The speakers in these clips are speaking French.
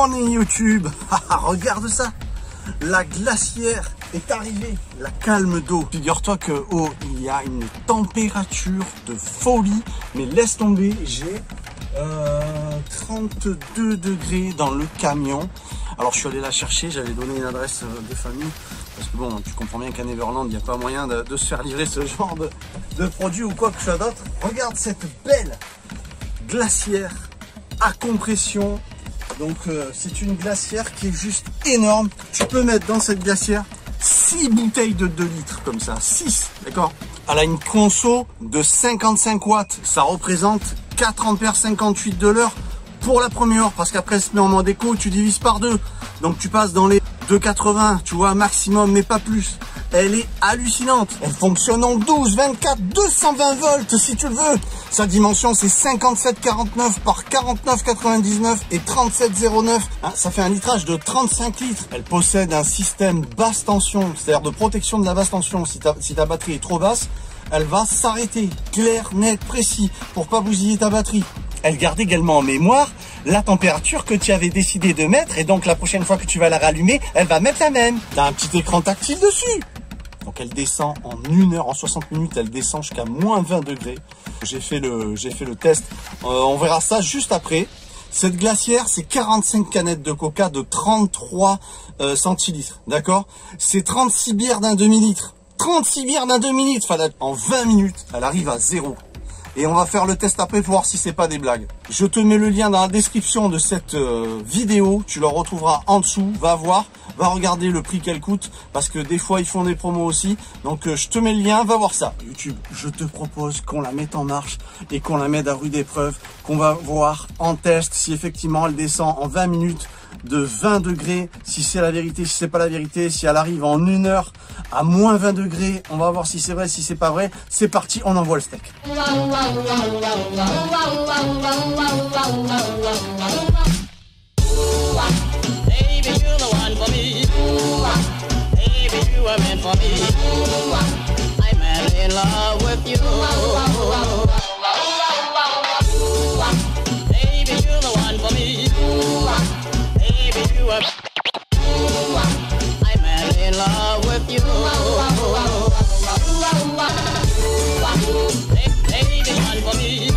morning YouTube. Regarde ça, la glacière est arrivée, la calme d'eau. Figure-toi que il y a une température de folie, mais laisse tomber, j'ai 32 degrés dans le camion. Alors je suis allé la chercher, j'avais donné une adresse de famille, parce que bon, tu comprends bien qu'à Neverland, il n'y a pas moyen de se faire livrer ce genre de produit ou quoi que ce soit d'autre. Regarde cette belle glacière à compression. Donc c'est une glacière qui est juste énorme. Tu peux mettre dans cette glacière 6 bouteilles de 2 litres comme ça, 6, d'accord. Elle a une conso de 55 watts, ça représente 4 ampères 58 de l'heure pour la première heure, parce qu'après elle se met en mode éco, tu divises par 2, donc tu passes dans les 2,80, tu vois, maximum, mais pas plus. Elle est hallucinante. Elle fonctionne en 12, 24, 220 volts si tu le veux. Sa dimension c'est 57,49 par 49,99 et 37,09. Hein, ça fait un litrage de 35 litres. Elle possède un système basse tension, c'est-à-dire de protection de la basse tension. Si ta batterie est trop basse, elle va s'arrêter. Clair, net, précis, pour pas bousiller ta batterie. Elle garde également en mémoire la température que tu avais décidé de mettre, et donc la prochaine fois que tu vas la rallumer, elle va mettre la même. Tu as un petit écran tactile dessus. Donc elle descend en 1 heure, en 60 minutes, elle descend jusqu'à moins 20 degrés. J'ai fait le test, on verra ça juste après. Cette glacière, c'est 45 canettes de coca de 33 centilitres, d'accord. C'est 36 bières d'un demi-litre. 36 bières d'un demi-litre, en 20 minutes, elle arrive à 0. Et on va faire le test après pour voir si c'est pas des blagues. Je te mets le lien dans la description de cette vidéo. Tu le retrouveras en dessous. Va voir, va regarder le prix qu'elle coûte. Parce que des fois, ils font des promos aussi. Donc, je te mets le lien, va voir ça. YouTube, je te propose qu'on la mette en marche et qu'on la mette à rude épreuve. Qu'on va voir en test si effectivement elle descend en 20 minutes de 20 degrés. Si c'est la vérité, si c'est pas la vérité. Si elle arrive en 1 heure à moins 20 degrés. On va voir si c'est vrai, si c'est pas vrai. C'est parti, on envoie le steak. Baby, you're the one for me. Baby, you were meant for me. I'm madly in love with you. Baby, you're the one for me. Baby, you were. I'm madly in love with you. Baby, one for me.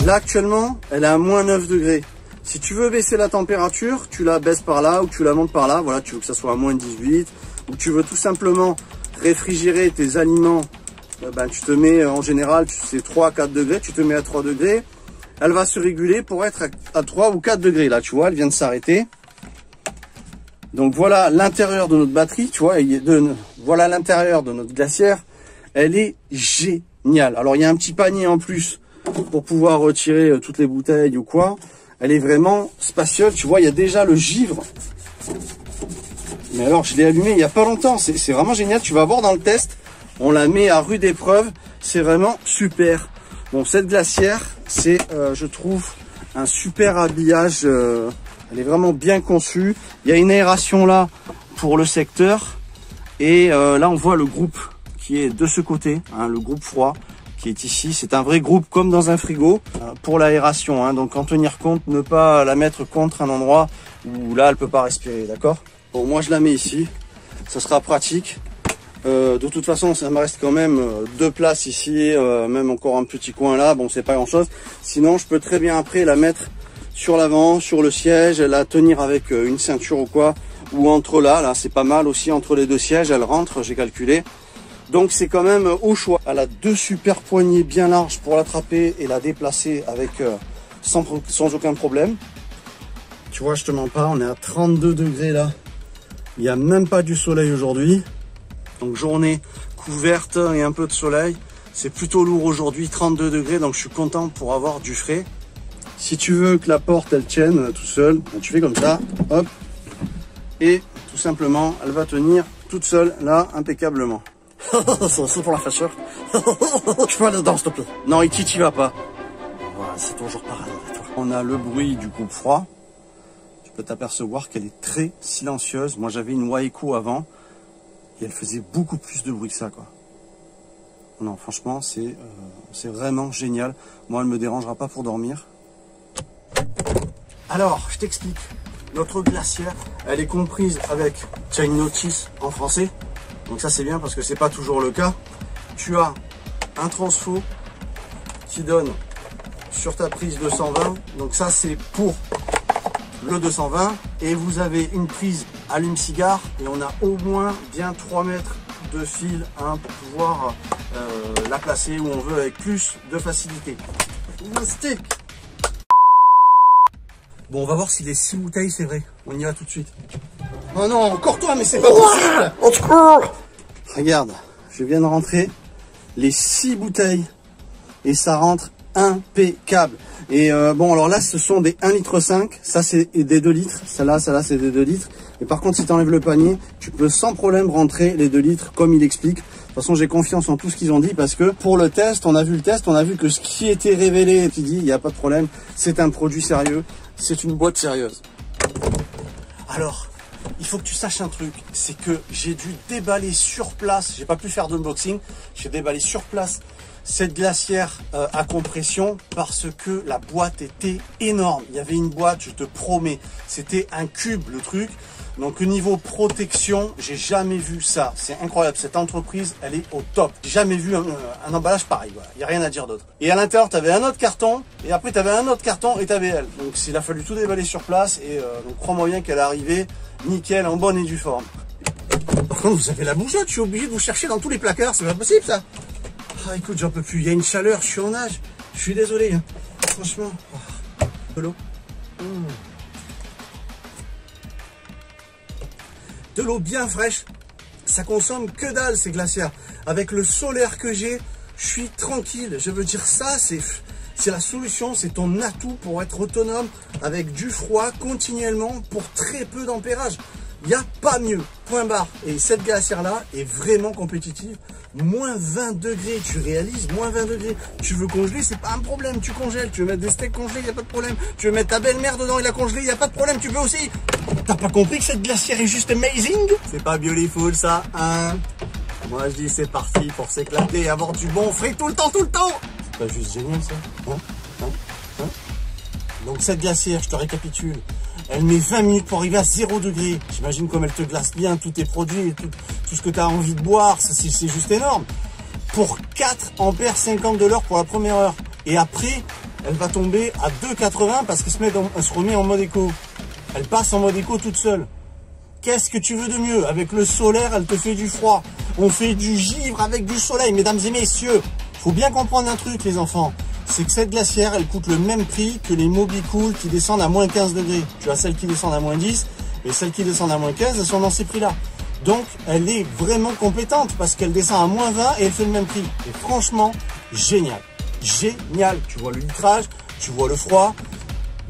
Là actuellement, elle est à moins 9 degrés. Si tu veux baisser la température, tu la baisses par là ou tu la montes par là. Voilà, tu veux que ça soit à moins 18. Ou tu veux tout simplement réfrigérer tes aliments, tu te mets en général, c'est 3 à 4 degrés, tu te mets à 3 degrés. Elle va se réguler pour être à 3 ou 4 degrés. Là, tu vois, elle vient de s'arrêter. Donc voilà l'intérieur de notre batterie, tu vois, voilà l'intérieur de notre glacière. Elle est géniale. Alors il y a un petit panier en plus pour pouvoir retirer toutes les bouteilles ou quoi. Elle est vraiment spacieuse. Tu vois, il y a déjà le givre. Mais alors, je l'ai allumé il n'y a pas longtemps. C'est vraiment génial. Tu vas voir dans le test. On la met à rude épreuve. C'est vraiment super. Bon, cette glacière, c'est, je trouve, un super habillage. Elle est vraiment bien conçue. Il y a une aération là pour le secteur. Et là, on voit le groupe qui est de ce côté, hein, le groupe froid qui est ici. C'est un vrai groupe comme dans un frigo pour l'aération. Hein. Donc en tenir compte, ne pas la mettre contre un endroit où là elle peut pas respirer, d'accord. Bon, moi je la mets ici, ça sera pratique. De toute façon, ça me reste quand même 2 places ici, même encore un petit coin là. Bon, c'est pas grand chose. Sinon, je peux très bien après la mettre sur l'avant, sur le siège, la tenir avec une ceinture ou quoi, ou entre là, c'est pas mal aussi entre les 2 sièges. Elle rentre, j'ai calculé. Donc c'est quand même au choix. Elle a 2 super poignées bien larges pour l'attraper et la déplacer avec sans aucun problème. Tu vois, je te mens pas, on est à 32 degrés là. Il n'y a même pas du soleil aujourd'hui. Donc journée couverte et un peu de soleil. C'est plutôt lourd aujourd'hui, 32 degrés. Donc je suis content pour avoir du frais. Si tu veux que la porte elle tienne tout seul, tu fais comme ça, hop. Et tout simplement, elle va tenir toute seule là, impeccablement. C'est pour la fraîcheur. Je peux aller dedans, s'il te plaît. Non, Iti, tu vas pas. Voilà, c'est toujours pareil. On a le bruit du coupe-froid. Tu peux t'apercevoir qu'elle est très silencieuse. Moi, j'avais une Waeco avant et elle faisait beaucoup plus de bruit que ça, quoi. Non, franchement, c'est vraiment génial. Moi, elle me dérangera pas pour dormir. Alors, je t'explique. Notre glacière, elle est comprise avec Chain Notice en français. Donc ça c'est bien parce que c'est pas toujours le cas. Tu as un transfo qui donne sur ta prise 220. Donc ça c'est pour le 220. Et vous avez une prise allume-cigare. Et on a au moins bien 3 mètres de fil pour pouvoir la placer où on veut avec plus de facilité. Stick. Bon, on va voir si les 6 bouteilles c'est vrai. On y va tout de suite. Oh non, encore toi, mais c'est pas possible. Au secours. Regarde, je viens de rentrer les 6 bouteilles et ça rentre impeccable. Et bon, alors là, ce sont des 1,5 litre. Ça, c'est des 2 litres. Celle-là, c'est des 2 litres. Et par contre, si tu enlèves le panier, tu peux sans problème rentrer les 2 litres comme il explique. De toute façon, j'ai confiance en tout ce qu'ils ont dit parce que pour le test, on a vu que ce qui était révélé, tu dis, il n'y a pas de problème. C'est un produit sérieux. C'est une boîte sérieuse. Alors, il faut que tu saches un truc, c'est que j'ai dû déballer sur place, j'ai pas pu faire d'unboxing, j'ai déballé sur place cette glacière à compression parce que la boîte était énorme. Il y avait une boîte, je te promets, c'était un cube le truc. Donc au niveau protection, j'ai jamais vu ça. C'est incroyable, cette entreprise, elle est au top. J'ai jamais vu un emballage pareil, voilà. Il n'y a rien à dire d'autre. Et à l'intérieur, tu avais un autre carton, et après tu avais un autre carton, et tu avais elle. Donc il a fallu tout déballer sur place, et donc crois-moi bien qu'elle est arrivée nickel, en bonne et due forme. Par contre, vous avez la bougeotte, je suis obligé de vous chercher dans tous les placards, c'est pas possible ça. Ah écoute, j'en peux plus, il y a une chaleur, je suis en nage. Je suis désolé, hein. Franchement. Oh. De l'eau. De l'eau bien fraîche, ça consomme que dalle ces glacières. Avec le solaire que j'ai, je suis tranquille. Je veux dire ça, c'est la solution, c'est ton atout pour être autonome avec du froid continuellement pour très peu d'ampérage. Il n'y a pas mieux, point barre. Et cette glacière-là est vraiment compétitive. Moins 20 degrés, tu réalises, moins 20 degrés. Tu veux congeler, c'est pas un problème, tu congèles. Tu veux mettre des steaks congelés, il n'y a pas de problème. Tu veux mettre ta belle-mère dedans et la congeler, il n'y a pas de problème, tu peux aussi. T'as pas compris que cette glacière est juste amazing? C'est pas beautiful ça, hein? Moi je dis c'est parti pour s'éclater et avoir du bon frais tout le temps. C'est pas juste génial ça, hein? Donc cette glacière, je te récapitule, elle met 20 minutes pour arriver à 0 degré. J'imagine comme elle te glace bien tous tes produits et tout ce que tu as envie de boire, c'est juste énorme. Pour 4 ampères 50 de l'heure pour la première heure. Et après, elle va tomber à 2,80 parce qu'elle se remet en mode éco. Elle passe en mode éco toute seule. Qu'est-ce que tu veux de mieux? Avec le solaire, elle te fait du froid. On fait du givre avec du soleil, mesdames et messieurs. Faut bien comprendre un truc, les enfants. C'est que cette glacière, elle coûte le même prix que les Mobicool qui descendent à moins 15 degrés. Tu as celles qui descendent à moins 10 et celles qui descendent à moins 15, elles sont dans ces prix-là. Donc, elle est vraiment compétente parce qu'elle descend à moins 20 et elle fait le même prix. Et franchement, génial. Génial. Tu vois le litrage, tu vois le froid,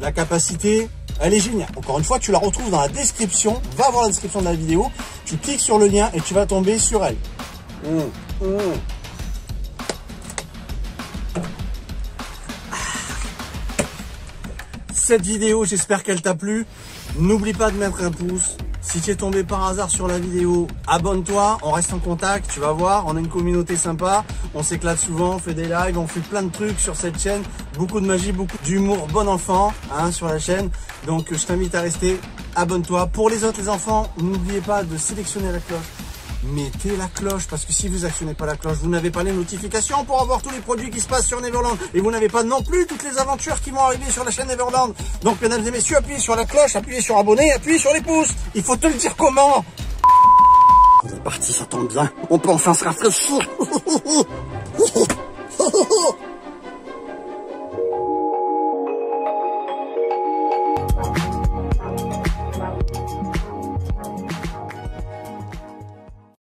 la capacité, elle est géniale. Encore une fois, tu la retrouves dans la description. Va voir la description de la vidéo. Tu cliques sur le lien et tu vas tomber sur elle. Cette vidéo, j'espère qu'elle t'a plu. N'oublie pas de mettre un pouce. Si tu es tombé par hasard sur la vidéo, abonne-toi, on reste en contact, tu vas voir, on a une communauté sympa, on s'éclate souvent, on fait des lives, on fait plein de trucs sur cette chaîne, beaucoup de magie, beaucoup d'humour, bon enfant, hein, sur la chaîne. Donc je t'invite à rester, abonne-toi. Pour les autres, les enfants, n'oubliez pas de sélectionner la cloche mettez la cloche, parce que si vous actionnez pas la cloche, vous n'avez pas les notifications pour avoir tous les produits qui se passent sur Neverland, et vous n'avez pas non plus toutes les aventures qui vont arriver sur la chaîne Neverland. Donc mesdames et messieurs, appuyez sur la cloche, appuyez sur abonner, appuyez sur les pouces. Il faut te le dire comment. On est parti, ça tombe bien, on peut enfin se rafraîchir.